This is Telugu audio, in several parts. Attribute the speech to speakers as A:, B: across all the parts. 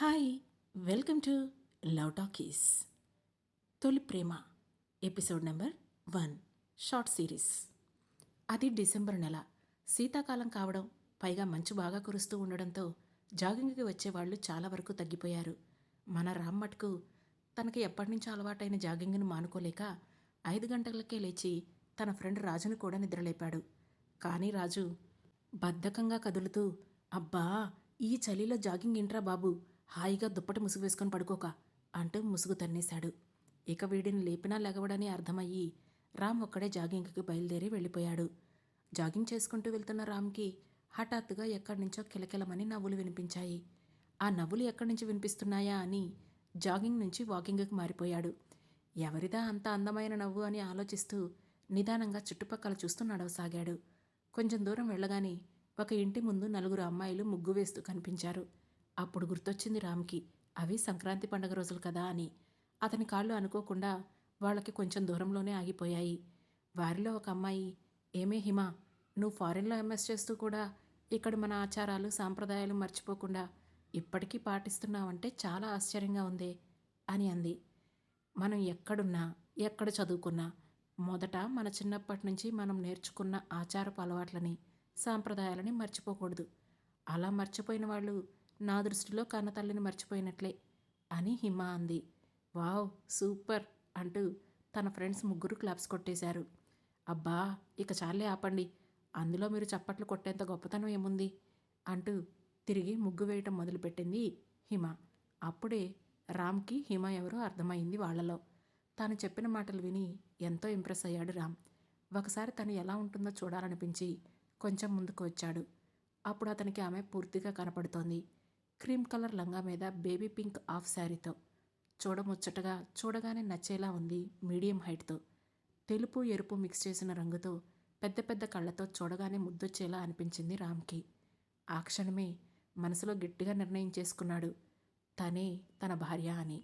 A: Hi, welcome to love talkies. తొలి ప్రేమ ఎపిసోడ్ నెంబర్ 1 షార్ట్ సిరీస్. అది డిసెంబర్ నెల, శీతాకాలం కావడం, పైగా మంచు బాగా కురుస్తూ ఉండడంతో జాగింగ్కి వచ్చేవాళ్లు చాలా వరకు తగ్గిపోయారు. మన రామ్ మటుకు తనకి ఎప్పటినుంచో అలవాటైన జాగింగ్ను మానుకోలేక 5 గంటలకే లేచి తన ఫ్రెండ్ రాజును కూడా నిద్రలేపాడు. కానీ రాజు బద్ధకంగా కదులుతూ, అబ్బా, ఈ చలిలో జాగింగ్ ఏంట్రా బాబు, హాయిగా దుప్పటి ముసుగు వేసుకొని పడుకోక అంటూ ముసుగు తన్నేశాడు. ఇక వీడిని లేపినా లెగవడని అర్థమయ్యి రామ్ ఒక్కడే జాగింగ్కి బయలుదేరి వెళ్ళిపోయాడు. జాగింగ్ చేసుకుంటూ వెళ్తున్న రామ్కి హఠాత్తుగా ఎక్కడి నుంచో కిలకిలమని నవ్వులు వినిపించాయి. ఆ నవ్వులు ఎక్కడి నుంచి వినిపిస్తున్నాయా అని జాగింగ్ నుంచి వాకింగ్కి మారిపోయాడు. ఎవరిదా అంత అందమైన నవ్వు అని ఆలోచిస్తూ నిదానంగా చుట్టుపక్కల చూస్తూ నడవసాగాడు. కొంచెం దూరం వెళ్ళగానే ఒక ఇంటి ముందు 4 అమ్మాయిలు ముగ్గు వేస్తూ కనిపించారు. అప్పుడు గుర్తొచ్చింది రామ్కి, అవి సంక్రాంతి పండుగ రోజులు కదా అని. అతని కాళ్ళు అనుకోకుండా వాళ్ళకి కొంచెం దూరంలోనే ఆగిపోయాయి. వారిలో ఒక అమ్మాయి, ఏమే హిమ, నువ్వు ఫారెన్లో ఎంఎస్ చేస్తూ కూడా ఇక్కడ మన ఆచారాలు సాంప్రదాయాలు మర్చిపోకుండా ఇప్పటికీ పాటిస్తున్నావంటే చాలా ఆశ్చర్యంగా ఉందే అని అంది. మనం ఎక్కడున్నా, ఎక్కడ చదువుకున్నా మొదట మన చిన్నప్పటి నుంచి మనం నేర్చుకున్న ఆచారపు అలవాట్లని, సాంప్రదాయాలని మర్చిపోకూడదు. అలా మర్చిపోయిన వాళ్ళు నా దృష్టిలో కన్నతల్లిని మర్చిపోయినట్లే అని హిమ అంది. వావ్, సూపర్ అంటూ తన ఫ్రెండ్స్ ముగ్గురు క్లాప్స్ కొట్టేశారు. అబ్బా, ఇక చాలే ఆపండి, అందులో మీరు చప్పట్లు కొట్టేంత గొప్పతనం ఏముంది అంటూ తిరిగి ముగ్గు వేయటం మొదలుపెట్టింది హిమ. అప్పుడే రామ్కి హిమ ఎవరో అర్థమైంది. వాళ్లలో తాను చెప్పిన మాటలు విని ఎంతో ఇంప్రెస్ అయ్యాడు రామ్. ఒకసారి తను ఎలా ఉంటుందో చూడాలనిపించి కొంచెం ముందుకు వచ్చాడు. అప్పుడు అతనికి ఆమె పూర్తిగా కనపడుతోంది. క్రీమ్ కలర్ లంగా మీద బేబీ పింక్ హాఫ్ శారీతో, చూడముచ్చటగా, చూడగానే నచ్చేలా ఉంది. మీడియం హైట్తో, తెలుపు ఎరుపు మిక్స్ చేసిన రంగుతో, పెద్ద పెద్ద కళ్ళతో చూడగానే ముద్దొచ్చేలా అనిపించింది రామ్కి. ఆ క్షణమే మనసులో గట్టిగా నిర్ణయం చేసుకున్నాడు, తనే తన భార్య అని.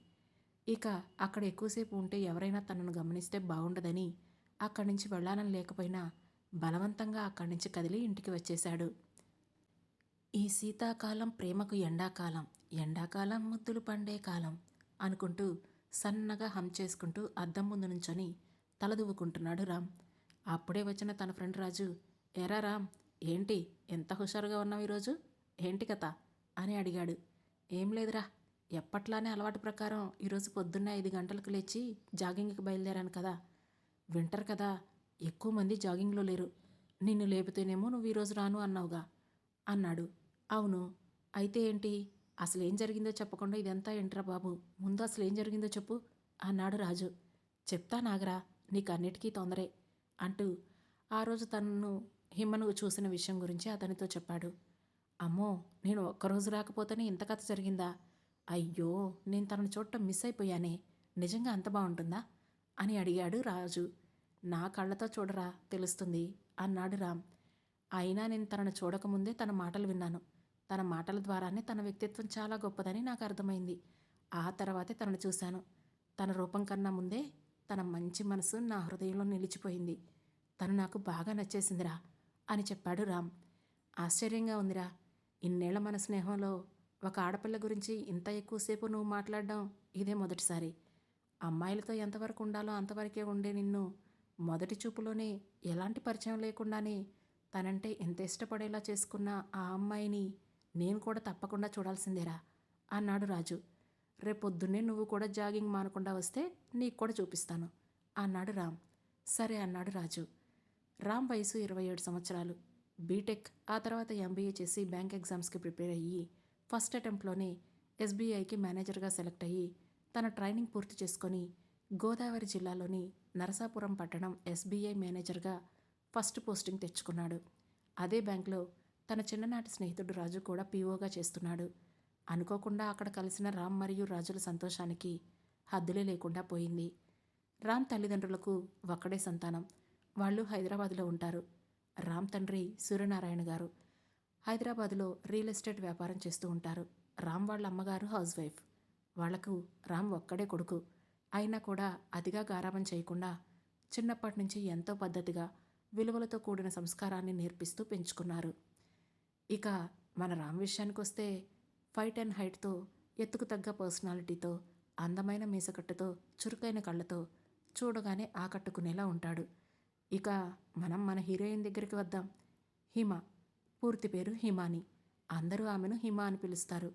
A: ఇక అక్కడ ఎక్కువసేపు ఉంటే ఎవరైనా తనను గమనిస్తే బాగుండదని అక్కడి నుంచి వెళ్ళాలని లేకపోయినా బలవంతంగా అక్కడి నుంచి కదిలి ఇంటికి వచ్చేశాడు. ఈ శీతాకాలం ప్రేమకు ఎండాకాలం, ఎండాకాలం ముద్దులు పండే కాలం అనుకుంటూ సన్నగా హమ్ చేసుకుంటూ అద్దం ముందు నుంచొని తలదువ్వుకుంటున్నాడు రామ్. అప్పుడే వచ్చిన తన ఫ్రెండ్ రాజు, ఎరా రామ్, ఏంటి ఎంత హుషారుగా ఉన్నావు ఈరోజు, ఏంటి కథ అని అడిగాడు. ఏం లేదురా, ఎప్పట్లానే అలవాటు ప్రకారం ఈరోజు పొద్దున్నే 5 గంటలకు లేచి జాగింగ్కి బయలుదేరాను కదా. వింటర్ కదా, ఎక్కువ మంది జాగింగ్లో లేరు. నిన్ను లేపితేనేమో నువ్వు ఈరోజు రాను అన్నావుగా అన్నాడు. అవును, అయితే ఏంటి, అసలేం జరిగిందో చెప్పకుండా ఇదంతా ఏంట్రా బాబు, ముందు అసలేం జరిగిందో చెప్పు అన్నాడు రాజు. చెప్తా నాగరా, నీకు అన్నిటికీ తొందరే అంటూ ఆ రోజు తనను హిమను చూసిన విషయం గురించి అతనితో చెప్పాడు. అమ్మో, నేను ఒక్కరోజు రాకపోతేనే ఇంత కథ జరిగిందా, అయ్యో, నేను తనను చూడటం మిస్ అయిపోయానే, నిజంగా అంత బాగుంటుందా అని అడిగాడు రాజు. నా కళ్ళతో చూడరా, తెలుస్తుంది అన్నాడు రామ్. అయినా నేను తనను చూడకముందే తన మాటలు విన్నాను. తన మాటల ద్వారానే తన వ్యక్తిత్వం చాలా గొప్పదని నాకు అర్థమైంది. ఆ తర్వాతే తనను చూశాను. తన రూపం కన్నా ముందే తన మంచి మనసు నా హృదయంలో నిలిచిపోయింది. తను నాకు బాగా నచ్చేసిందిరా అని చెప్పాడు రామ్. ఆశ్చర్యంగా ఉందిరా, ఇన్నేళ్ల మన స్నేహంలో ఒక ఆడపిల్ల గురించి ఇంత ఎక్కువసేపు నువ్వు మాట్లాడడం ఇదే మొదటిసారి. అమ్మాయిలతో ఎంతవరకు ఉండాలో అంతవరకే ఉండే నిన్ను మొదటి చూపులోనే ఎలాంటి పరిచయం లేకుండానే తనంటే ఎంత ఇష్టపడేలా చేసుకున్న ఆ అమ్మాయిని నేను కూడా తప్పకుండా చూడాల్సిందేరా అన్నాడు రాజు. రేపొద్దున్నే నువ్వు కూడా జాగింగ్ మానకుండా వస్తే నీకు కూడా చూపిస్తాను అన్నాడు రామ్. సరే అన్నాడు రాజు. రామ్ వయసు 27 సంవత్సరాలు. బీటెక్, ఆ తర్వాత ఎంబీఏ చేసి బ్యాంక్ ఎగ్జామ్స్కి ప్రిపేర్ అయ్యి ఫస్ట్ అటెంప్ట్లోనే ఎస్బీఐకి మేనేజర్గా సెలెక్ట్ అయ్యి తన ట్రైనింగ్ పూర్తి చేసుకొని గోదావరి జిల్లాలోని నరసాపురం పట్టణం ఎస్బీఐ మేనేజర్గా ఫస్ట్ పోస్టింగ్ తెచ్చుకున్నాడు. అదే బ్యాంక్లో తన చిన్ననాటి స్నేహితుడు రాజు కూడా పీఓగా చేస్తున్నాడు. అనుకోకుండా అక్కడ కలిసిన రామ్ మరియు రాజుల సంతోషానికి హద్దులే లేకుండా పోయింది. రామ్ తల్లిదండ్రులకు ఒక్కడే సంతానం. వాళ్ళు హైదరాబాదులో ఉంటారు. రామ్ తండ్రి సూర్యనారాయణ గారు హైదరాబాదులో రియల్ ఎస్టేట్ వ్యాపారం చేస్తూ ఉంటారు. రామ్ వాళ్ళ అమ్మగారు హౌస్ వైఫ్. వాళ్లకు రామ్ ఒక్కడే కొడుకు. అయినా కూడా అతిగా గారాబం చేయకుండా చిన్నప్పటి నుంచి ఎంతో పద్ధతిగా విలువలతో కూడిన సంస్కారాన్ని నేర్పిస్తూ పెంచుకున్నారు. ఇక మన రామ్ విషయానికి వస్తే 5'10" హైట్తో ఎత్తుకు తగ్గ పర్సనాలిటీతో, అందమైన మీసకట్టుతో, చురుకైన కళ్ళతో చూడగానే ఆకట్టుకునేలా ఉంటాడు. ఇక మనం మన హీరోయిన్ దగ్గరికి వద్దాం. హిమ. పూర్తి పేరు హిమాని. అందరూ ఆమెను హిమ అని పిలుస్తారు.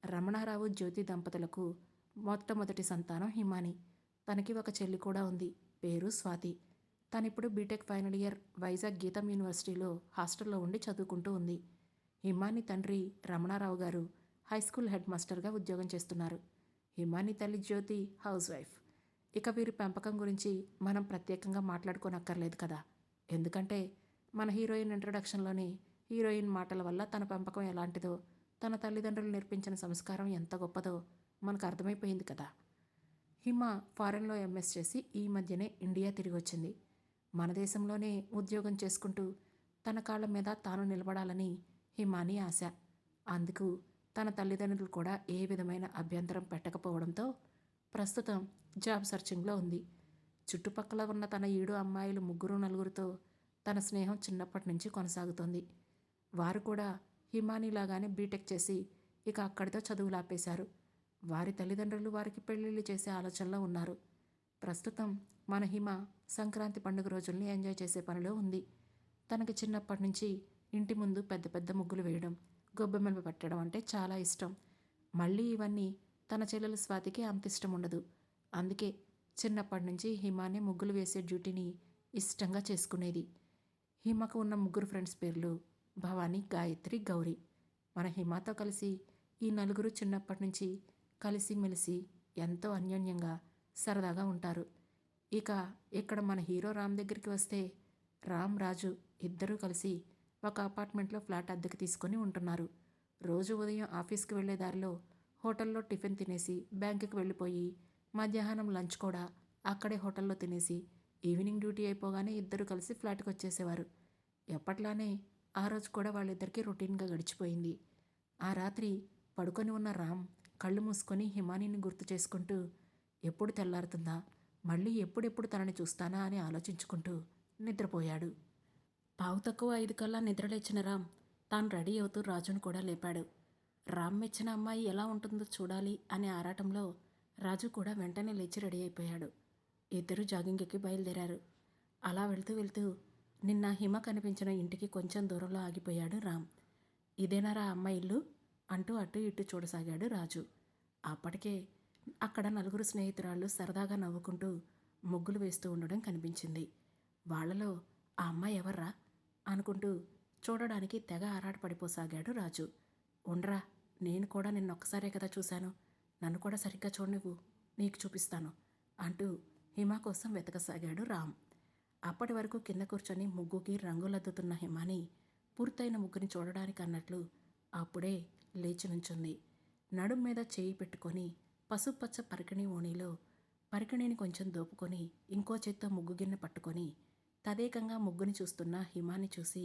A: రమణారావు జ్యోతి దంపతులకు మొట్టమొదటి సంతానం హిమాని. తనకి ఒక చెల్లి కూడా ఉంది. పేరు స్వాతి. తనిప్పుడు BTech final year Vizag GITAM యూనివర్సిటీలో హాస్టల్లో ఉండి చదువుకుంటూ ఉంది. హిమాని తండ్రి రమణారావు గారు హై స్కూల్ హెడ్ మాస్టర్గా ఉద్యోగం చేస్తున్నారు. హిమాని తల్లి జ్యోతి హౌస్ వైఫ్. ఇక వీరి పెంపకం గురించి మనం ప్రత్యేకంగా మాట్లాడుకోనక్కర్లేదు కదా. ఎందుకంటే మన హీరోయిన్ ఇంట్రడక్షన్లోనే హీరోయిన్ మాటల వల్ల తన పెంపకం ఎలాంటిదో, తన తల్లిదండ్రులు నేర్పించిన సంస్కారం ఎంత గొప్పదో మనకు అర్థమైపోయింది కదా. హిమ ఫారెన్లో ఎంఎస్ చేసి ఈ మధ్యనే ఇండియా తిరిగి వచ్చింది. మన దేశంలోనే ఉద్యోగం చేసుకుంటూ తన కాళ్ళ మీద తాను నిలబడాలని హిమాని ఆశ. అందుకు తన తల్లిదండ్రులు కూడా ఏ విధమైన అభ్యంతరం పెట్టకపోవడంతో ప్రస్తుతం జాబ్ సర్చింగ్లో ఉంది. చుట్టుపక్కల ఉన్న తన 7 అమ్మాయిలు 3-4తో తన స్నేహం చిన్నప్పటి నుంచి కొనసాగుతోంది. వారు కూడా హిమానీలాగానే బీటెక్ చేసి ఇక అక్కడితో చదువులాపేశారు. వారి తల్లిదండ్రులు వారికి పెళ్ళిళ్ళు చేసే ఆలోచనలో ఉన్నారు. ప్రస్తుతం మన హిమ సంక్రాంతి పండుగ రోజుల్ని ఎంజాయ్ చేసే పనిలో ఉంది. తనకి చిన్నప్పటి నుంచి ఇంటి ముందు పెద్ద పెద్ద ముగ్గులు వేయడం, గొబ్బెమ్మలు పెట్టడం అంటే చాలా ఇష్టం. మళ్ళీ ఇవన్నీ తన చెల్లెలు స్వాతికి అంత ఇష్టం ఉండదు. అందుకే చిన్నప్పటి నుంచి హిమానే ముగ్గులు వేసే డ్యూటీని ఇష్టంగా చేసుకునేది. హిమకు ఉన్న 3 ఫ్రెండ్స్ పేర్లు భవానీ, గాయత్రి, గౌరీ. మన హిమతో కలిసి ఈ నలుగురు చిన్నప్పటి నుంచి కలిసిమెలిసి ఎంతో అన్యోన్యంగా సరదాగా ఉంటారు. ఇక ఇక్కడ మన హీరో రామ్ దగ్గరికి వస్తే రామ్, రాజు ఇద్దరూ కలిసి ఒక అపార్ట్మెంట్లో ఫ్లాట్ అద్దెకు తీసుకొని ఉంటున్నారు. రోజు ఉదయం ఆఫీస్కి వెళ్లే దారిలో హోటల్లో టిఫిన్ తినేసి బ్యాంకుకి వెళ్ళిపోయి మధ్యాహ్నం లంచ్ కూడా అక్కడే హోటల్లో తినేసి ఈవినింగ్ డ్యూటీ అయిపోగానే ఇద్దరు కలిసి ఫ్లాట్కి వచ్చేసేవారు. ఎప్పట్లానే ఆ రోజు కూడా వాళ్ళిద్దరికీ రొటీన్గా గడిచిపోయింది. ఆ రాత్రి పడుకొని ఉన్న రామ్ కళ్ళు మూసుకొని హిమానీని గుర్తు చేసుకుంటూ ఎప్పుడు తెల్లారుతుందా, మళ్ళీ ఎప్పుడెప్పుడు తనని చూస్తానా అని ఆలోచించుకుంటూ నిద్రపోయాడు. పావు తక్కువ 5 కల్లా నిద్రలేచిన రామ్ తాను రెడీ అవుతూ రాజును కూడా లేపాడు. రామ్ మెచ్చిన అమ్మాయి ఎలా ఉంటుందో చూడాలి అనే ఆరాటంలో రాజు కూడా వెంటనే లేచి రెడీ అయిపోయాడు. ఇద్దరు జాగింగ్కి బయలుదేరారు. అలా వెళ్తూ వెళ్తూ నిన్న హిమ కనిపించిన ఇంటికి కొంచెం దూరంలో ఆగిపోయాడు రామ్. ఇదేనారా అమ్మాయి ఇల్లు అంటూ అటు ఇటు చూడసాగాడు రాజు. అప్పటికే అక్కడ 4 స్నేహితురాళ్ళు సరదాగా నవ్వుకుంటూ ముగ్గులు వేస్తూ ఉండడం కనిపించింది. వాళ్లలో ఆ అమ్మాయి ఎవర్రా అనుకుంటూ చూడడానికి తెగ ఆరాటపడిపోసాగాడు రాజు. ఉండ్రా, నేను కూడా నిన్నొక్కసారే కదా చూశాను, నన్ను కూడా సరిగ్గా చూడనివ్వు, నీకు చూపిస్తాను అంటూ హిమ కోసం వెతకసాగాడు రామ్. అప్పటి వరకు కింద కూర్చొని ముగ్గుకి రంగులద్దుతున్న హిమాని పూర్తయిన ముగ్గుని చూడడానికి అన్నట్లు అప్పుడే లేచి నుంచుంది. నడుం మీద చేయి పెట్టుకొని పసుపచ్చ పరికిణి ఓణిలో పరికిణిని కొంచెం దోపుకొని ఇంకో చేత్తో ముగ్గు గిన్నె పట్టుకొని తదేకంగా ముగ్గుని చూస్తున్న హిమాని చూసి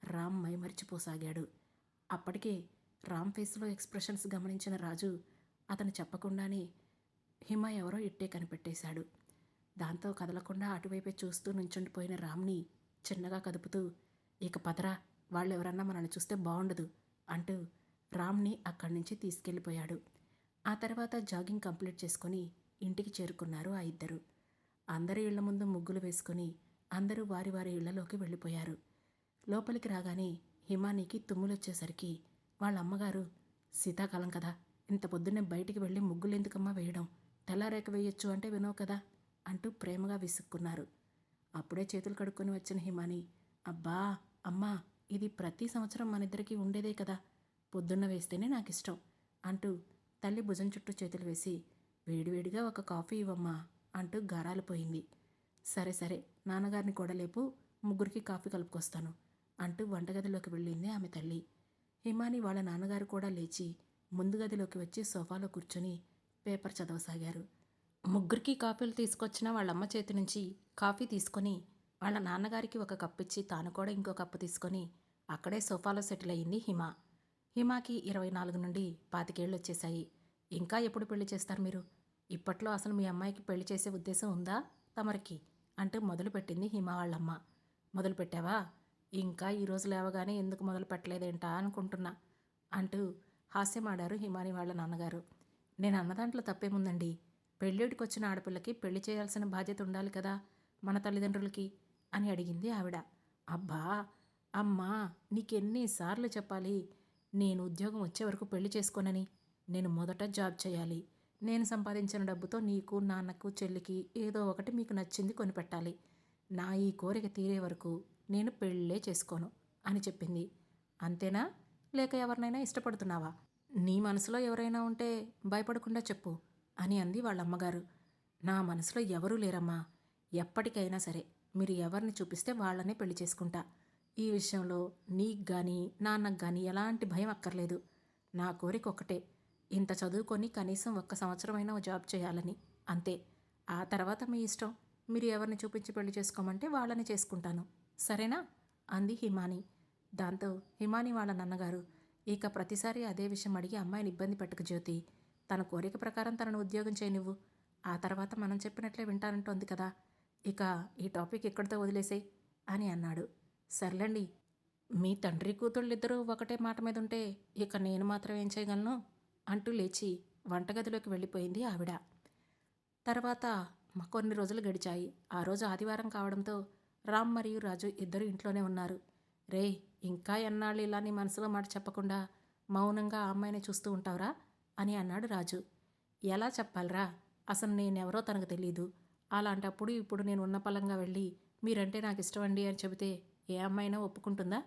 A: రామ్ మైమరిచిపోసాగాడు. అప్పటికే రామ్ ఫేస్లో ఎక్స్ప్రెషన్స్ గమనించిన రాజు అతను చెప్పకుండానే హిమ ఎవరో ఇట్టే కనిపెట్టేశాడు. దాంతో కదలకుండా అటువైపే చూస్తూ నుంచుండిపోయిన రామ్ని చిన్నగా కదుపుతూ ఇక పదరా, వాళ్ళెవరన్నా మనల్ని చూస్తే బాగుండదు అంటూ రామ్ని అక్కడి నుంచి తీసుకెళ్ళిపోయాడు. ఆ తర్వాత జాగింగ్ కంప్లీట్ చేసుకొని ఇంటికి చేరుకున్నారు ఆ ఇద్దరు. అందరి ఇళ్ల ముందు ముగ్గులు వేసుకొని అందరూ వారి వారి ఇళ్లలోకి వెళ్ళిపోయారు. లోపలికి రాగానే హిమానీకి తుమ్ములొచ్చేసరికి వాళ్ళ అమ్మగారు, శీతాకాలం కదా, ఇంత పొద్దున్నే బయటికి వెళ్ళి ముగ్గులు ఎందుకమ్మా వేయడం, తెల్లారేక వేయొచ్చు అంటే వినవు కదా అంటూ ప్రేమగా విసుక్కున్నారు. అప్పుడే చేతులు కడుక్కొని వచ్చిన హిమాని, అబ్బా అమ్మా, ఇది ప్రతి సంవత్సరం మనిద్దరికీ ఉండేదే కదా, పొద్దున్న వేస్తేనే నాకిష్టం అంటూ తల్లి భుజం చుట్టూ చేతులు వేసి వేడివేడిగా ఒక కాఫీ ఇవ్వమ్మా అంటూ గారాలు పోయింది. సరే సరే, నాన్నగారిని కూడా లేపు, ముగ్గురికి కాఫీ కలుపుకొస్తాను అంటూ వంటగదిలోకి వెళ్ళింది ఆమె తల్లి. హిమాని వాళ్ళ నాన్నగారు కూడా లేచి ముందు గదిలోకి వచ్చి సోఫాలో కూర్చొని పేపర్ చదవసాగారు. ముగ్గురికి కాఫీలు తీసుకొచ్చిన వాళ్ళమ్మ చేతి నుంచి కాఫీ తీసుకొని వాళ్ళ నాన్నగారికి ఒక కప్పు ఇచ్చి తాను కూడా ఇంకో కప్పు తీసుకొని అక్కడే సోఫాలో సెటిల్ అయ్యింది హిమ. హిమాకి 24 నుండి 25 వచ్చేశాయి. ఇంకా ఎప్పుడు పెళ్లి చేస్తారు మీరు? ఇప్పట్లో అసలు మీ అమ్మాయికి పెళ్లి చేసే ఉద్దేశం ఉందా తమరికి అంటూ మొదలుపెట్టింది హిమ వాళ్ళమ్మ. మొదలుపెట్టావా? ఇంకా ఈరోజు లేవగానే ఎందుకు మొదలు పెట్టలేదేంటా అనుకుంటున్నా అంటూ హాస్యమాడారు హిమాని వాళ్ళ నాన్నగారు. నేను అన్న దాంట్లో తప్పేముందండి? పెళ్ళిడికొచ్చిన ఆడపిల్లకి పెళ్లి చేయాల్సిన బాధ్యత ఉండాలి కదా మన తల్లిదండ్రులకి అని అడిగింది ఆవిడ. అబ్బా! అమ్మా, నీకెన్నిసార్లు చెప్పాలి? నేను ఉద్యోగం వచ్చే వరకు పెళ్లి చేసుకోనని. నేను మొదట జాబ్ చేయాలి. నేను సంపాదించిన డబ్బుతో నీకు, నాన్నకు, చెల్లికి ఏదో ఒకటి మీకు నచ్చింది కొనిపెట్టాలి. నా ఈ కోరిక తీరే వరకు నేను పెళ్ళే చేసుకోను అని చెప్పింది. అంతేనా? లేక ఎవరినైనా ఇష్టపడుతున్నావా? నీ మనసులో ఎవరైనా ఉంటే భయపడకుండా చెప్పు అని అంది వాళ్ళమ్మగారు. నా మనసులో ఎవరూ లేరమ్మా. ఎప్పటికైనా సరే మీరు ఎవరిని చూపిస్తే వాళ్ళనే పెళ్లి చేసుకుంటా. ఈ విషయంలో నీకు కానీ నాన్నకు కానీ ఎలాంటి భయం అక్కర్లేదు. నా కోరిక ఒక్కటే, ఇంత చదువుకొని కనీసం 1 సంవత్సరమైనా ఓ జాబ్ చేయాలని. అంతే. ఆ తర్వాత మీ ఇష్టం. మీరు ఎవరిని చూపించి పెళ్లి చేసుకోమంటే వాళ్ళని చేసుకుంటాను. సరేనా? అంది హిమాని. దాంతో హిమాని వాళ్ళ నాన్నగారు, ఇక ప్రతిసారి అదే విషయం అడిగి అమ్మాయిని ఇబ్బంది పెట్టకు జ్యోతి. తన కోరిక ప్రకారం తనను ఉద్యోగం చేయనివ్వు. ఆ తర్వాత మనం చెప్పినట్లే వింటానంటోంది కదా. ఇక ఈ టాపిక్ ఇక్కడితో వదిలేసేయ్ అని అన్నాడు. సర్లేండి, మీ తండ్రి కూతుళ్ళిద్దరూ ఒకటే మాట మీద ఉంటే ఇక నేను మాత్రం ఏం చేయగలను అంటూ లేచి వంటగదిలోకి వెళ్ళిపోయింది ఆవిడ. తర్వాత కొన్ని రోజులు గడిచాయి. ఆ రోజు ఆదివారం కావడంతో రామ్ మరియు రాజు ఇద్దరు ఇంట్లోనే ఉన్నారు. రే, ఇంకా ఎన్నాళ్ళు ఇలా నీ మనసులో మాట చెప్పకుండా మౌనంగా ఆ అమ్మాయిని చూస్తూ ఉంటావురా అని అన్నాడు రాజు. ఎలా చెప్పాలరా? అసలు నేనెవరో తనకు తెలీదు. అలాంటప్పుడు ఇప్పుడు నేను ఉన్న పలంగా వెళ్ళి మీరంటే నాకు ఇష్టమండి అని చెబితే ఏ అమ్మాయినా ఒప్పుకుంటుందా?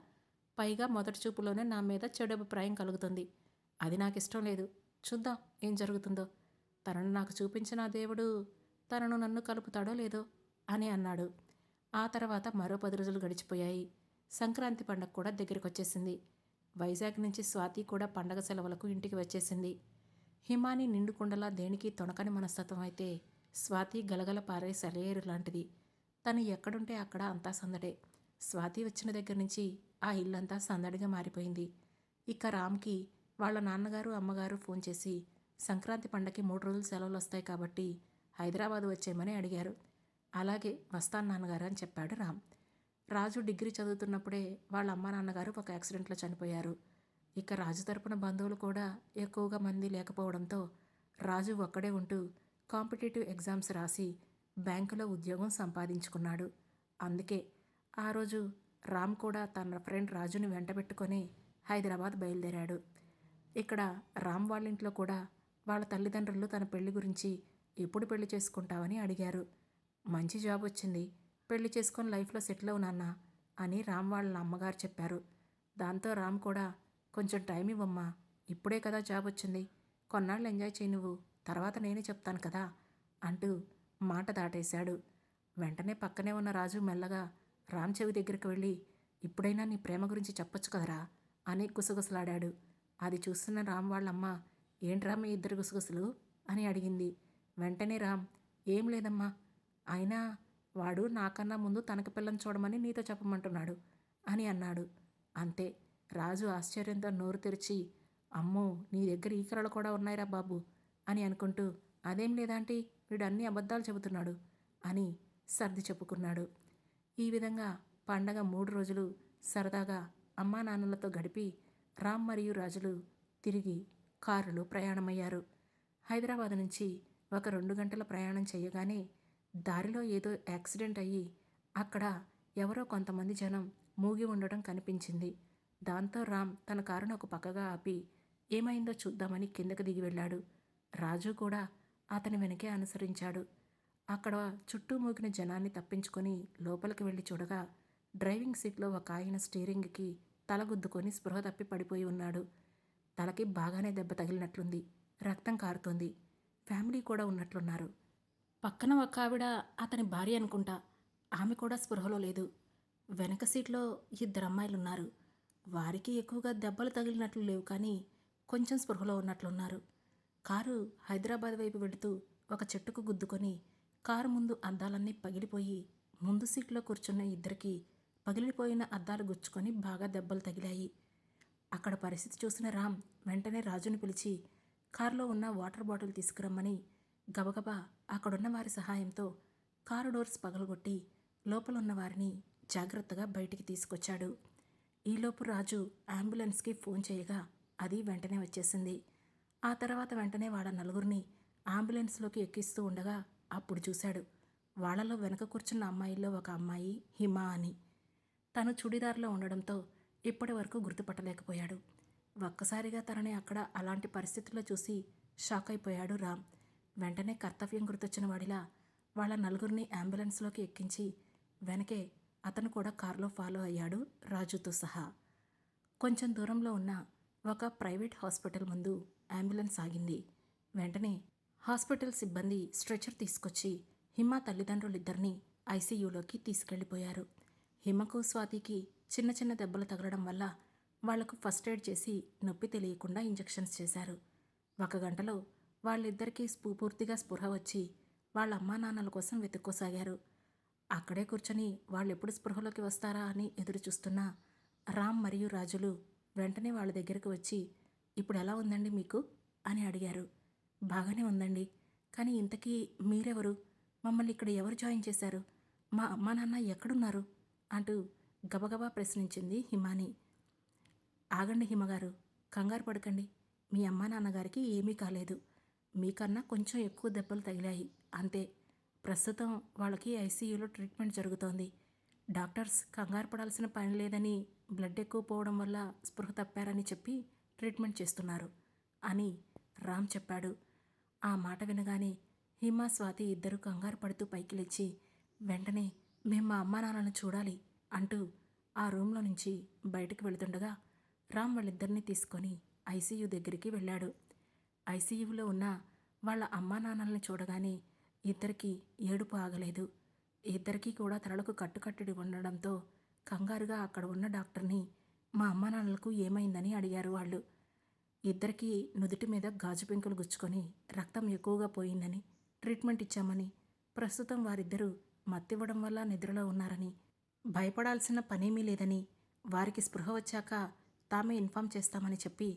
A: పైగా మొదటి చూపులోనే నా మీద చెడు అభిప్రాయం కలుగుతుంది. అది నాకు ఇష్టం లేదు. చూద్దాం ఏం జరుగుతుందో. తనను నాకు చూపించిన ఆ దేవుడు తనను నన్ను కలుపుతాడో లేదో అని అన్నాడు. ఆ తర్వాత మరో 10 రోజులు గడిచిపోయాయి. సంక్రాంతి పండగ కూడా దగ్గరికి వచ్చేసింది. వైజాగ్ నుంచి స్వాతి కూడా పండగ సెలవులకు ఇంటికి వచ్చేసింది. హిమాని నిండుకుండలా దేనికి తొణకని మనస్తత్వం అయితే స్వాతి గలగల పారే సెలయేరు లాంటిది. తను ఎక్కడుంటే అక్కడ అంతా సందడే. స్వాతి వచ్చిన దగ్గర నుంచి ఆ ఇల్లంతా సందడిగా మారిపోయింది. ఇక రామ్కి వాళ్ళ నాన్నగారు అమ్మగారు ఫోన్ చేసి సంక్రాంతి పండగకి 3 రోజులు సెలవులు వస్తాయి కాబట్టి హైదరాబాద్ వచ్చేయమని అడిగారు. అలాగే వస్తాను నాన్నగారు అని చెప్పాడు రామ్. రాజు డిగ్రీ చదువుతున్నప్పుడే వాళ్ళ అమ్మా నాన్నగారు ఒక యాక్సిడెంట్లో చనిపోయారు. ఇక రాజు తరపున బంధువులు కూడా ఎక్కువగా మంది లేకపోవడంతో రాజు ఒక్కడే ఉంటూ కాంపిటేటివ్ ఎగ్జామ్స్ రాసి బ్యాంకులో ఉద్యోగం సంపాదించుకున్నాడు. అందుకే ఆ రోజు రామ్ కూడా తన ఫ్రెండ్ రాజుని వెంటబెట్టుకొని హైదరాబాద్ బయలుదేరాడు. ఇక్కడ రామ్ వాళ్ళ ఇంట్లో కూడా వాళ్ళ తల్లిదండ్రులు తన పెళ్లి గురించి ఎప్పుడు పెళ్లి చేసుకుంటావని అడిగారు. మంచి జాబ్ వచ్చింది, పెళ్లి చేసుకొని లైఫ్లో సెటిల్ అవు నాన్న అని రామ్ వాళ్ళ అమ్మగారు చెప్పారు. దాంతో రామ్ కూడా కొంచెం టైం ఇవ్వమ్మా, ఇప్పుడే కదా జాబ్ వచ్చింది, కొన్నాళ్ళు ఎంజాయ్ చేయి నువ్వు, తర్వాత నేనే చెప్తాను కదా అంటూ మాట దాటేశాడు. వెంటనే పక్కనే ఉన్న రాజు మెల్లగా రామ్ చెవి దగ్గరికి వెళ్ళి ఇప్పుడైనా నీ ప్రేమ గురించి చెప్పొచ్చు కదరా అని గుసగుసలాడాడు. అది చూస్తున్న రామ్ వాళ్ళమ్మ ఏంట్రా మీ ఇద్దరు గుసగుసలు అని అడిగింది. వెంటనే రామ్ ఏం లేదమ్మా, అయినా వాడు నాకన్నా ముందు తనకి పిల్లని చూడమని నీతో చెప్పమంటున్నాడు అని అన్నాడు. అంతే. రాజు ఆశ్చర్యంతో నోరు తెరిచి అమ్మో, నీ దగ్గర ఈ కళలు కూడా ఉన్నాయిరా బాబు అని అనుకుంటూ అదేం లేదాంటీ, వీడు అన్ని అబద్ధాలు చెబుతున్నాడు అని సర్ది చెప్పుకున్నాడు. ఈ విధంగా పండగ 3 రోజులు సరదాగా అమ్మా నాన్నలతో గడిపి రామ్ మరియు రాజులు తిరిగి కారులో ప్రయాణమయ్యారు. హైదరాబాద్ నుంచి ఒక 2 గంటల ప్రయాణం చేయగానే దారిలో ఏదో యాక్సిడెంట్ అయ్యి అక్కడ ఎవరో కొంతమంది జనం మూగి ఉండడం కనిపించింది. దాంతో రామ్ తన కారును ఒక పక్కగా ఆపి ఏమైందో చూద్దామని కిందకు దిగి వెళ్ళాడు. రాజు కూడా అతని వెనకే అనుసరించాడు. అక్కడ చుట్టూ మూగిన జనాన్ని తప్పించుకొని లోపలికి వెళ్ళి చూడగా డ్రైవింగ్ సీట్లో ఒక ఆయన స్టీరింగ్కి తలగుద్దుకొని స్పృహ తప్పి పడిపోయి ఉన్నాడు. తలకి బాగానే దెబ్బ తగిలినట్లుంది, రక్తం కారుతోంది. ఫ్యామిలీ కూడా ఉన్నట్లున్నారు. పక్కన ఒక ఆవిడ అతని భార్య అనుకుంటా, ఆమె కూడా స్పృహలో లేదు. వెనక సీట్లో 2 అమ్మాయిలున్నారు. వారికి ఎక్కువగా దెబ్బలు తగిలినట్లు లేవు కానీ కొంచెం స్పృహలో ఉన్నట్లున్నారు. కారు హైదరాబాద్ వైపు వెళుతూ ఒక చెట్టుకు గుద్దుకొని కారు ముందు అద్దాలన్నీ పగిలిపోయి ముందు సీట్లో కూర్చున్న ఇద్దరికి పగిలిపోయిన అద్దాలు గుచ్చుకొని బాగా దెబ్బలు తగిలాయి. అక్కడ పరిస్థితి చూసిన రామ్ వెంటనే రాజుని పిలిచి కారులో ఉన్న వాటర్ బాటిల్ తీసుకురమ్మని గబగబా అక్కడున్న వారి సహాయంతో కారు డోర్స్ పగలగొట్టి లోపలున్న వారిని జాగ్రత్తగా బయటికి తీసుకొచ్చాడు. ఈలోపు రాజు అంబులెన్స్కి ఫోన్ చేయగా అది వెంటనే వచ్చేసింది. ఆ తర్వాత వెంటనే వాళ్ళ నలుగురిని అంబులెన్స్లోకి ఎక్కిస్తూ ఉండగా అప్పుడు చూశాడు. వాళ్ళలో వెనక కూర్చున్న అమ్మాయిల్లో ఒక అమ్మాయి హిమ అని. తను చుడిదార్లో ఉండడంతో ఇప్పటి వరకు గుర్తుపట్టలేకపోయాడు. ఒక్కసారిగా తనని అక్కడ అలాంటి పరిస్థితుల్లో చూసి షాక్ అయిపోయాడు రామ్. వెంటనే కర్తవ్యం గుర్తొచ్చిన వాడిలా వాళ్ళ నలుగురిని అంబులెన్స్లోకి ఎక్కించి వెనకే అతను కూడా కారులో ఫాలో అయ్యాడు రాజుతో సహా. కొంచెం దూరంలో ఉన్న ఒక ప్రైవేట్ హాస్పిటల్ ముందు అంబులెన్స్ ఆగింది. వెంటనే హాస్పిటల్ సిబ్బంది స్ట్రెచర్ తీసుకొచ్చి హిమ తల్లిదండ్రులిద్దరినీ ఐసీయూలోకి తీసుకెళ్లిపోయారు. హిమకు స్వాతికి చిన్న చిన్న దెబ్బలు తగలడం వల్ల వాళ్లకు ఫస్ట్ ఎయిడ్ చేసి నొప్పి తెలియకుండా ఇంజెక్షన్స్ చేశారు. 1 గంటలో వాళ్ళిద్దరికీ పూర్తిగా స్పృహ వచ్చి వాళ్ళ అమ్మా నాన్నల కోసం వెతుక్కోసాగారు. అక్కడే కూర్చొని వాళ్ళెప్పుడు స్పృహలోకి వస్తారా అని ఎదురు చూస్తున్న రామ్ మరియు రాజులు వెంటనే వాళ్ళ దగ్గరకు వచ్చి, ఇప్పుడు ఎలా ఉందండి మీకు అని అడిగారు. బాగానే ఉందండి, కానీ ఇంతకీ మీరెవరు? మమ్మల్ని ఇక్కడ ఎవరు జాయిన్ చేశారు? మా అమ్మా నాన్న ఎక్కడున్నారు అంటూ గబగబా ప్రశ్నించింది హిమాని. ఆగండి హిమగారు, కంగారు పడకండి. మీ అమ్మా నాన్నగారికి ఏమీ కాలేదు. మీకన్నా కొంచెం ఎక్కువ దెబ్బలు తగిలాయి అంతే. ప్రస్తుతం వాళ్ళకి ఐసీయూలో ట్రీట్మెంట్ జరుగుతోంది. డాక్టర్స్ కంగారు పడాల్సిన పని లేదని, బ్లడ్ ఎక్కువ పోవడం వల్ల స్పృహ తప్పారని చెప్పి ట్రీట్మెంట్ చేస్తున్నారు అని రామ్ చెప్పాడు. ఆ మాట వినగానే హిమ, స్వాతి ఇద్దరు కంగారు పడుతూ పైకి లేచి వెంటనే మేము మా అమ్మా నాన్నను చూడాలి అంటూ ఆ రూమ్లో నుంచి బయటకు వెళుతుండగా రామ్ వాళ్ళిద్దరినీ తీసుకొని ఐసీయూ దగ్గరికి వెళ్ళాడు. ఐసీయూలో ఉన్న వాళ్ళ అమ్మా నాన్నల్ని చూడగానే ఇద్దరికీ ఏడుపు ఆగలేదు. ఇద్దరికీ కూడా తలలకు కట్టుకట్టడి ఉండడంతో కంగారుగా అక్కడ ఉన్న డాక్టర్ని మా అమ్మా నాన్నలకు ఏమైందని అడిగారు వాళ్ళు. ఇద్దరికీ నుదుటి మీద గాజు పెంకులు గుచ్చుకొని రక్తం ఎక్కువగా పోయిందని, ట్రీట్మెంట్ ఇచ్చామని, ప్రస్తుతం వారిద్దరూ మత్తివ్వడం వల్ల నిద్రలో ఉన్నారని, భయపడాల్సిన పనేమీ లేదని, వారికి స్పృహ వచ్చాక తామే ఇన్ఫామ్ చేస్తామని చెప్పి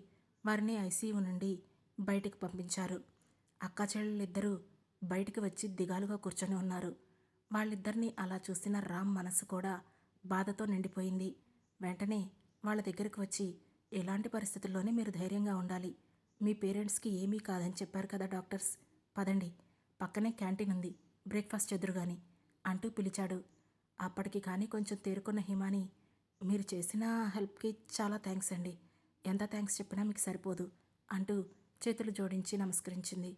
A: వారిని ఐసీయూ నుండి బయటికి పంపించారు. అక్కా చెల్లెళ్ళిద్దరూ బయటికి వచ్చి దిగాలుగా కూర్చొని ఉన్నారు. వాళ్ళిద్దరినీ అలా చూసిన రామ్ మనసు కూడా బాధతో నిండిపోయింది. వెంటనే వాళ్ళ దగ్గరకు వచ్చి, ఎలాంటి పరిస్థితుల్లోనే మీరు ధైర్యంగా ఉండాలి. మీ పేరెంట్స్కి ఏమీ కాదని చెప్పారు కదా డాక్టర్స్, పదండి, పక్కనే క్యాంటీన్ ఉంది, బ్రేక్ఫాస్ట్ ఎదురుగాని అంటూ పిలిచాడు. అప్పటికి కానీ కొంచెం తేరుకున్న హిమాని, మీరు చేసిన హెల్ప్కి చాలా థ్యాంక్స్ అండి, ఎంత థ్యాంక్స్ చెప్పినా మీకు సరిపోదు అంటూ చేతులు జోడించి నమస్కరించింది.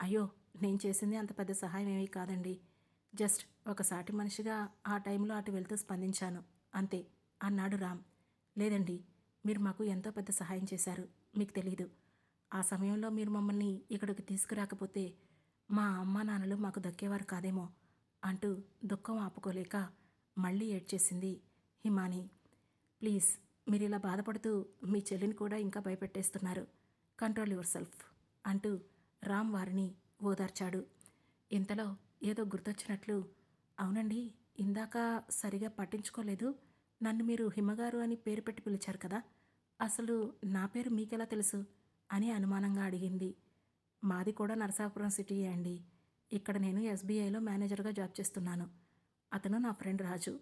A: అయ్యో, నేను చేసింది అంత పెద్ద సహాయం ఏమీ కాదండి, జస్ట్ ఒక సాటి మనిషిగా ఆ టైంలో అటు వెళ్తూ స్పందించాను అంతే అన్నాడు రామ్. లేదండి, మీరు మాకు ఎంతో పెద్ద సహాయం చేశారు, మీకు తెలీదు. ఆ సమయంలో మీరు మమ్మల్ని ఇక్కడికి తీసుకురాకపోతే మా అమ్మా నాన్నలు మాకు దక్కేవారు కాదేమో అంటూ దుఃఖం ఆపుకోలేక మళ్ళీ ఏడ్చేసింది హిమాని. ప్లీజ్, మీరు ఇలా బాధపడుతూ మీ చెల్లిని కూడా ఇంకా భయపెట్టేస్తున్నారు. కంట్రోల్ యువర్ సెల్ఫ్ అంటూ రామ్ వారిని ఓదార్చాడు. ఇంతలో ఏదో గుర్తొచ్చినట్లు, అవునండి, ఇందాక సరిగా పట్టించుకోలేదు, నన్ను మీరు హిమగారు అని పేరు పెట్టి పిలిచారు కదా, అసలు నా పేరు మీకెలా తెలుసు అని అనుమానంగా అడిగింది. మాది కూడా నరసాపురం సిటీయే అండి. ఇక్కడ నేను ఎస్బీఐలో మేనేజర్గా జాబ్ చేస్తున్నాను. అతను నా ఫ్రెండ్ రాజు,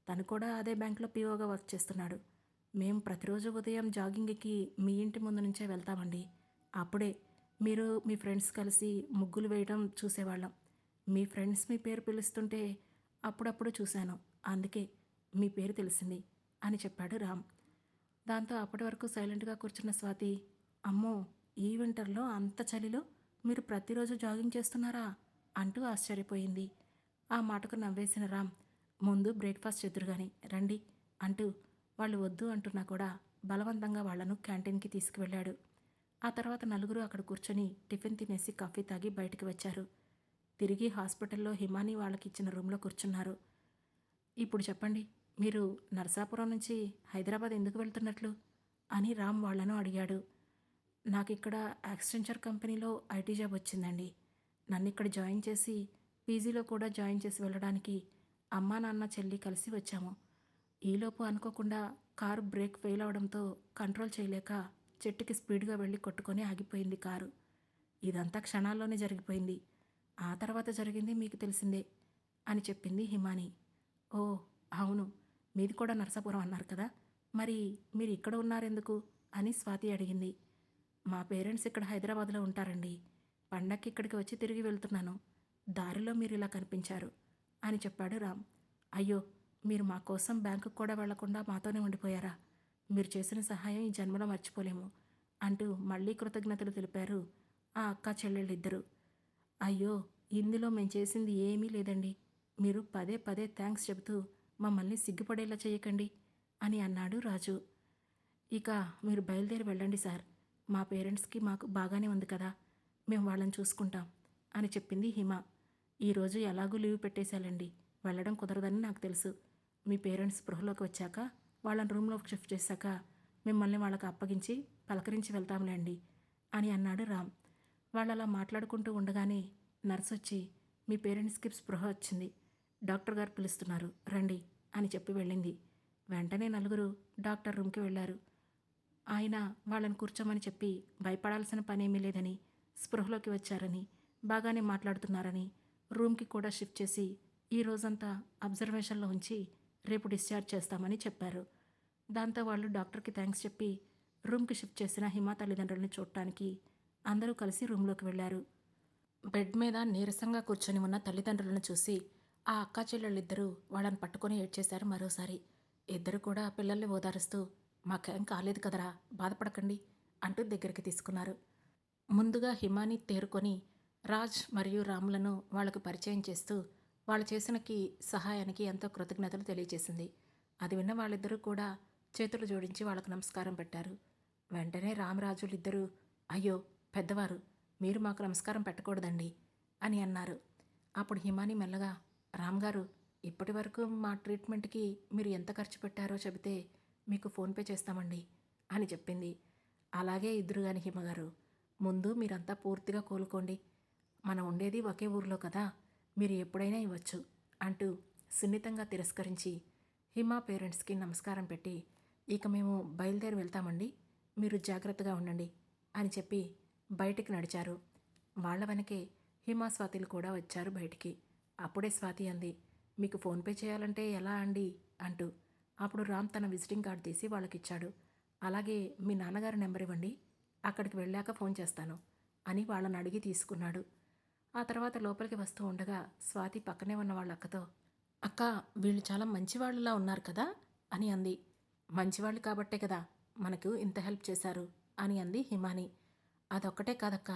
A: తను కూడా అదే బ్యాంక్లో పీఓగా వర్క్ చేస్తున్నాడు. మేము ప్రతిరోజు ఉదయం జాగింగ్కి మీ ఇంటి ముందు నుంచే వెళ్తామండి. అప్పుడే మీరు మీ ఫ్రెండ్స్ కలిసి ముగ్గులు వేయడం చూసేవాళ్ళం. మీ ఫ్రెండ్స్ మీ పేరు పిలుస్తుంటే అప్పుడప్పుడు చూశాను, అందుకే మీ పేరు తెలిసింది అని చెప్పాడు రామ్. దాంతో అప్పటి వరకు సైలెంట్గా కూర్చున్న స్వాతి, అమ్మో, ఈ వింటర్లో అంత చలిలో మీరు ప్రతిరోజు జాగింగ్ చేస్తున్నారా అంటూ ఆశ్చర్యపోయింది. ఆ మాటకు నవ్వేసిన రామ్, ముందు బ్రేక్ఫాస్ట్ ఎదురుగాని రండి అంటూ వాళ్ళు వద్దు అంటున్నా కూడా బలవంతంగా వాళ్లను క్యాంటీన్కి తీసుకువెళ్ళాడు. ఆ తర్వాత నలుగురు అక్కడ కూర్చొని టిఫిన్ తినేసి కాఫీ తాగి బయటికి వచ్చారు. తిరిగి హాస్పిటల్లో హిమాని వాళ్ళకి ఇచ్చిన రూమ్లో కూర్చున్నారు. ఇప్పుడు చెప్పండి, మీరు నరసాపురం నుంచి హైదరాబాద్ ఎందుకు వెళ్తున్నట్లు అని రామ్ వాళ్లను అడిగాడు. నాకు ఇక్కడ యాక్సెంచర్ కంపెనీలో ఐటీ జాబ్ వచ్చిందండి. నన్ను ఇక్కడ జాయిన్ చేసి పీజీలో కూడా జాయిన్ చేసి వెళ్ళడానికి అమ్మా నాన్న చెల్లి కలిసి వచ్చాము. ఈలోపు అనుకోకుండా కారు బ్రేక్ ఫెయిల్ అవడంతో కంట్రోల్ చేయలేక చెట్టుకి స్పీడ్గా వెళ్ళి కొట్టుకొని ఆగిపోయింది కారు. ఇదంతా క్షణాల్లోనే జరిగిపోయింది. ఆ తర్వాత జరిగింది మీకు తెలిసిందే అని చెప్పింది హిమాని. ఓ అవును, మీది కూడా నరసాపురం అన్నారు కదా, మరి మీరు ఇక్కడ ఉన్నారెందుకు అని స్వాతి అడిగింది. మా పేరెంట్స్ ఇక్కడ హైదరాబాద్లో ఉంటారండి. పండక్కి ఇక్కడికి వచ్చి తిరిగి వెళ్తున్నాను. దారిలో మీరు ఇలా కనిపించారు అని చెప్పాడు రామ్. అయ్యో, మీరు మా కోసం బ్యాంకుకు కూడా వెళ్లకుండా మాతోనే ఉండిపోయారా? మీరు చేసిన సహాయం ఈ జన్మలో మర్చిపోలేము అంటూ మళ్ళీ కృతజ్ఞతలు తెలిపారు ఆ అక్క చెల్లెళ్ళిద్దరూ. అయ్యో, ఇందులో మేం చేసింది ఏమీ లేదండి. మీరు పదే పదే థ్యాంక్స్ చెబుతూ మమ్మల్ని సిగ్గుపడేలా చేయకండి అని అన్నాడు రాజు. ఇక మీరు బయలుదేరి వెళ్ళండి సార్. మా పేరెంట్స్కి మాకు బాగానే ఉంది కదా, మేము వాళ్ళని చూసుకుంటాం అని చెప్పింది హిమ. ఈరోజు ఎలాగూ లీవ్ పెట్టేశాలండి, వెళ్ళడం కుదరదని నాకు తెలుసు. మీ పేరెంట్స్ స్పృహలోకి వచ్చాక వాళ్ళని రూమ్లోకి షిఫ్ట్ చేశాక మిమ్మల్ని వాళ్ళకి అప్పగించి పలకరించి వెళ్తాంలేండి అని అన్నాడు రామ్. వాళ్ళు అలా మాట్లాడుకుంటూ ఉండగానే నర్స్ వచ్చి మీ పేరెంట్స్కి స్పృహ వచ్చింది, డాక్టర్ గారు పిలుస్తున్నారు రండి అని చెప్పి వెళ్ళింది. వెంటనే నలుగురు డాక్టర్ రూమ్కి వెళ్ళారు. ఆయన వాళ్ళని కూర్చోమని చెప్పి భయపడాల్సిన పనేమీ లేదని, స్పృహలోకి వచ్చారని, బాగానే మాట్లాడుతున్నారని రూమ్కి కూడా షిఫ్ట్ చేసి ఈ రోజంతా అబ్జర్వేషన్లో ఉంచి రేపు డిశ్చార్జ్ చేస్తామని చెప్పారు. దాంతో వాళ్ళు డాక్టర్కి థ్యాంక్స్ చెప్పి రూమ్కి షిఫ్ట్ చేసిన హిమ తల్లిదండ్రుల్ని చూడటానికి అందరూ కలిసి రూమ్లోకి వెళ్ళారు. బెడ్ మీద నీరసంగా కూర్చొని ఉన్న తల్లిదండ్రులను చూసి ఆ అక్కా చెల్లెళ్ళిద్దరూ వాళ్ళని పట్టుకొని ఏడ్చేశారు మరోసారి. ఇద్దరు కూడా పిల్లల్ని ఓదారుస్తూ మాకేం కాలేదు కదరా, బాధపడకండి అంటూ దగ్గరికి తీసుకున్నారు. ముందుగా హిమాని తేరుకొని రాజ్ మరియు రాములను వాళ్లకు పరిచయం చేస్తూ వాళ్ళు చేసినకి సహాయానికి ఎంతో కృతజ్ఞతలు తెలియజేసింది. అది విన్న వాళ్ళిద్దరూ కూడా చేతులు జోడించి వాళ్ళకు నమస్కారం పెట్టారు. వెంటనే రామరాజులిద్దరూ అయ్యో పెద్దవారు, మీరు మాకు నమస్కారం పెట్టకూడదండి అని అన్నారు. అప్పుడు హిమాని మెల్లగా రామ్గారు, ఇప్పటి వరకు మా ట్రీట్మెంట్కి మీరు ఎంత ఖర్చు పెట్టారో చెబితే మీకు ఫోన్పే చేస్తామండి అని చెప్పింది. అలాగే ఇద్దరు కానీ హిమగారు, ముందు మీరంతా పూర్తిగా కోలుకోండి, మనం ఉండేది ఒకే ఊరిలో కదా, మీరు ఎప్పుడైనా ఇవ్వచ్చు అంటూ సున్నితంగా తిరస్కరించి హిమ పేరెంట్స్కి నమస్కారం పెట్టి ఇక మేము బయలుదేరి వెళ్తామండి, మీరు జాగ్రత్తగా ఉండండి అని చెప్పి బయటికి నడిచారు. వాళ్ళ వెనకే హిమ స్వాతిలు కూడా వచ్చారు బయటికి. అప్పుడే స్వాతి అంది, మీకు ఫోన్పే చేయాలంటే ఎలా అండి అంటూ. అప్పుడు రామ్ తన విజిటింగ్ కార్డు తీసి వాళ్ళకిచ్చాడు. అలాగే మీ నాన్నగారి నెంబర్ ఇవ్వండి, అక్కడికి వెళ్ళాక ఫోన్ చేస్తాను అని వాళ్ళని అడిగి తీసుకున్నాడు. ఆ తర్వాత లోపలికి వస్తూ ఉండగా స్వాతి పక్కనే ఉన్న వాళ్ళ అక్కతో, అక్క వీళ్ళు చాలా మంచివాళ్ళలా ఉన్నారు కదా అని అంది. మంచివాళ్ళు కాబట్టే కదా మనకు ఇంత హెల్ప్ చేశారు అని అంది హిమాని. అదొక్కటే కాదక్క,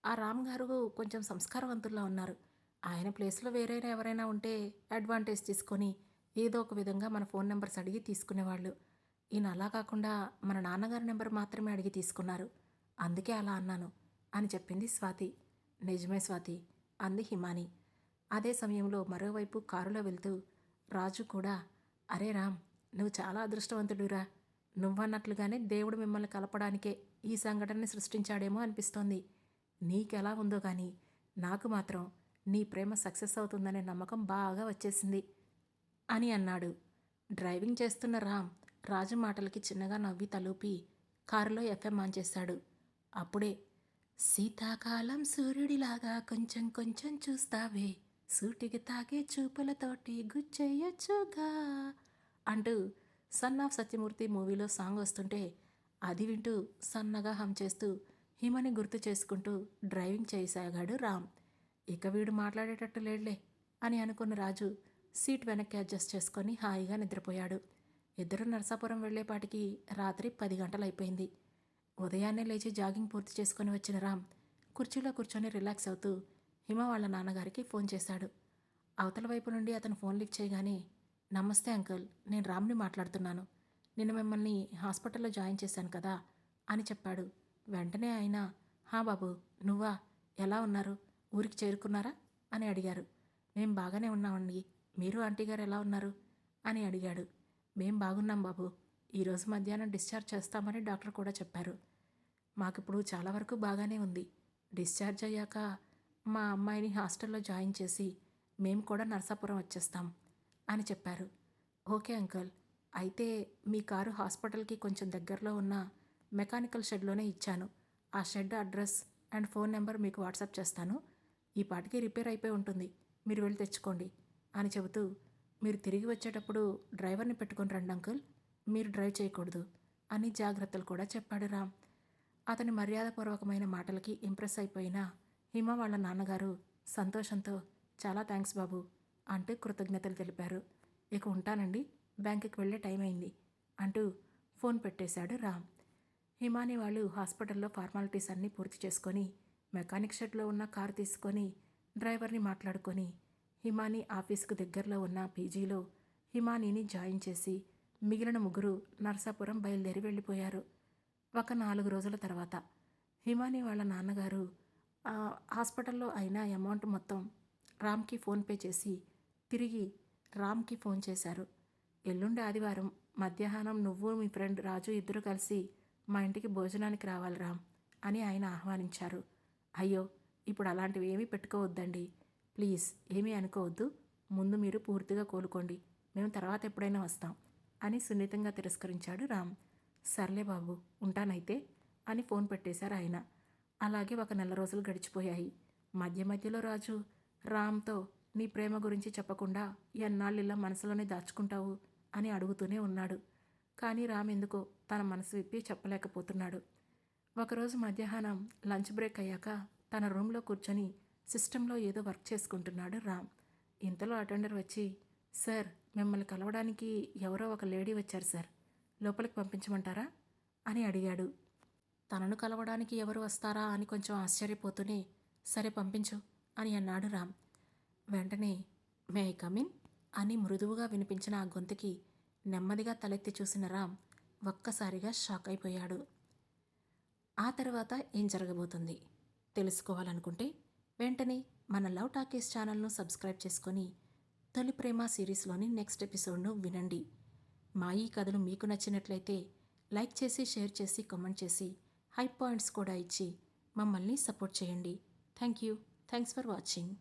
A: ఆ రామ్ గారు కొంచెం సంస్కారవంతుల్లా ఉన్నారు. ఆయన ప్లేస్లో వేరైనా ఎవరైనా ఉంటే అడ్వాంటేజ్ తీసుకొని ఏదో ఒక విధంగా మన ఫోన్ నెంబర్స్ అడిగి తీసుకునేవాళ్ళు. ఈయన అలా కాకుండా మన నాన్నగారి నెంబర్ మాత్రమే అడిగి తీసుకున్నారు, అందుకే అలా అన్నాను అని చెప్పింది స్వాతి. నిజమే స్వాతి అంది హిమాని. అదే సమయంలో మరోవైపు కారులో వెళ్తూ రాజు కూడా, అరే రామ్, నువ్వు చాలా అదృష్టవంతుడురా, నువ్వన్నట్లుగానే దేవుడు మిమ్మల్ని కలపడానికే ఈ సంఘటనని సృష్టించాడేమో అనిపిస్తోంది. నీకెలా ఉందో కానీ నాకు మాత్రం నీ ప్రేమ సక్సెస్ అవుతుందనే నమ్మకం బాగా వచ్చేసింది అని అన్నాడు. డ్రైవింగ్ చేస్తున్న రామ్ రాజు మాటలకి చిన్నగా నవ్వి తలూపి కారులో ఎఫ్ఎం ఆన్ చేశాడు. అప్పుడే శీతాకాలం సూర్యుడిలాగా కొంచెం కొంచెం చూస్తావే, సూటికి తాగే చూపులతోటి గుచ్చేయొచ్చుగా అంటూ సన్ ఆఫ్ సత్యమూర్తి మూవీలో సాంగ్ వస్తుంటే అది వింటూ సన్నగా హమ్ చేస్తూ హిమని గుర్తు చేసుకుంటూ డ్రైవింగ్ చేయసాగాడు రామ్. ఇక వీడు మాట్లాడేటట్టు లేడులే అని అనుకున్న రాజు సీట్ వెనక్కి అడ్జస్ట్ చేసుకొని హాయిగా నిద్రపోయాడు. ఇద్దరు నరసాపురం వెళ్లేపాటికి రాత్రి 10 గంటలైపోయింది. ఉదయాన్నే లేచి జాగింగ్ పూర్తి చేసుకొని వచ్చిన రామ్ కుర్చీలో కూర్చొని రిలాక్స్ అవుతూ హిమ వాళ్ళ నాన్నగారికి ఫోన్ చేశాడు. అవతల వైపు నుండి అతను ఫోన్ లిఫ్ట్ చేయగానే, నమస్తే అంకుల్, నేను రామ్ని మాట్లాడుతున్నాను, నిన్న మిమ్మల్ని హాస్పిటల్లో జాయిన్ చేశాను కదా అని చెప్పాడు. వెంటనే ఆయన, హా బాబు నువ్వా, ఎలా ఉన్నారు, ఊరికి చేరుకున్నారా అని అడిగారు. మేం బాగానే ఉన్నామండి, మీరు ఆంటీ గారు ఎలా ఉన్నారు అని అడిగాడు. మేం బాగున్నాం బాబు, ఈరోజు మధ్యాహ్నం డిశ్చార్జ్ చేస్తామని డాక్టర్ కూడా చెప్పారు. మాకిప్పుడు చాలా వరకు బాగానే ఉంది. డిశ్చార్జ్ అయ్యాక మా అమ్మాయిని హాస్టల్లో జాయిన్ చేసి మేము కూడా నరసాపురం వచ్చేస్తాం అని చెప్పారు. ఓకే అంకుల్, అయితే మీ కారు హాస్పిటల్కి కొంచెం దగ్గరలో ఉన్న మెకానికల్ షెడ్లోనే ఇచ్చాను. ఆ shed address and phone number మీకు వాట్సాప్ చేస్తాను. ఈ పాటికి రిపేర్ అయిపోయి ఉంటుంది, మీరు వెళ్ళి తెచ్చుకోండి అని చెబుతూ, మీరు తిరిగి వచ్చేటప్పుడు డ్రైవర్ని పెట్టుకొని రండి అంకుల్, మీరు డ్రైవ్ చేయకూడదు అని జాగ్రత్తలు కూడా చెప్పాడు రామ్. అతని మర్యాదపూర్వకమైన మాటలకి ఇంప్రెస్ అయిపోయిన హిమ వాళ్ళ నాన్నగారు సంతోషంతో చాలా థ్యాంక్స్ బాబు అంటూ కృతజ్ఞతలు తెలిపారు. ఇక ఉంటానండి, బ్యాంకుకి వెళ్ళే టైం అయింది అంటూ ఫోన్ పెట్టేశాడు రామ్. హిమాని వాళ్ళు హాస్పిటల్లో ఫార్మాలిటీస్ అన్నీ పూర్తి చేసుకొని మెకానిక్ షెడ్లో ఉన్న కారు తీసుకొని డ్రైవర్ని మాట్లాడుకొని హిమాని ఆఫీస్కు దగ్గరలో ఉన్న పీజీలో హిమానీని జాయిన్ చేసి మిగిలిన ముగ్గురు నరసాపురం బయలుదేరి వెళ్ళిపోయారు. ఒక 4 రోజుల తర్వాత హిమాని వాళ్ళ నాన్నగారు హాస్పిటల్లో అయిన అమౌంట్ మొత్తం రామ్కి ఫోన్పే చేసి తిరిగి రామ్కి ఫోన్ చేశారు. ఎల్లుండి ఆదివారం మధ్యాహ్నం నువ్వు మీ ఫ్రెండ్ రాజు ఇద్దరు కలిసి మా ఇంటికి భోజనానికి రావాలి రామ్ అని ఆయన ఆహ్వానించారు. అయ్యో, ఇప్పుడు అలాంటివి ఏమీ పెట్టుకోవద్దండి, ప్లీజ్ ఏమీ అనుకోవద్దు, ముందు మీరు పూర్తిగా కోలుకోండి, మేము తర్వాత ఎప్పుడైనా వస్తాం అని సున్నితంగా తిరస్కరించాడు రామ్. సర్లే బాబు, ఉంటానైతే అని ఫోన్ పెట్టేశారు ఆయన. అలాగే ఒక 1 నెల రోజులు గడిచిపోయాయి. మధ్య మధ్యలో రాజు రామ్తో నీ ప్రేమ గురించి చెప్పకుండా ఎన్నాళ్ళు ఇలా మనసులోనే దాచుకుంటావు అని అడుగుతూనే ఉన్నాడు. కానీ రామ్ ఎందుకో తన మనసు విప్పి చెప్పలేకపోతున్నాడు. ఒకరోజు మధ్యాహ్నం లంచ్ బ్రేక్ అయ్యాక తన రూమ్లో కూర్చొని సిస్టంలో ఏదో వర్క్ చేసుకుంటున్నాడు రామ్. ఇంతలో అటెండర్ వచ్చి, సార్ మిమ్మల్ని కలవడానికి ఎవరో ఒక లేడీ వచ్చారు సార్, లోపలికి పంపించమంటారా అని అడిగాడు. తనను కలవడానికి ఎవరు వస్తారా అని కొంచెం ఆశ్చర్యపోతూనే సరే పంపించు అని అన్నాడు రామ్. వెంటనే మే ఐ కమ్ ఇన్ అని మృదువుగా వినిపించిన ఆ గొంతుకి నెమ్మదిగా తలెత్తి చూసిన రామ్ ఒక్కసారిగా షాక్ అయిపోయాడు. ఆ తర్వాత ఏం జరగబోతుంది తెలుసుకోవాలనుకుంటే వెంటనే మన లవ్ టాకీస్ ఛానల్ను సబ్స్క్రైబ్ చేసుకొని తొలి ప్రేమ సిరీస్లోని నెక్స్ట్ ఎపిసోడ్ను వినండి. మా ఈ కథలు మీకు నచ్చినట్లయితే లైక్ చేసి, షేర్ చేసి, కామెంట్ చేసి, హై పాయింట్స్ కూడా ఇచ్చి మమ్మల్ని సపోర్ట్ చేయండి. Thanks for watching.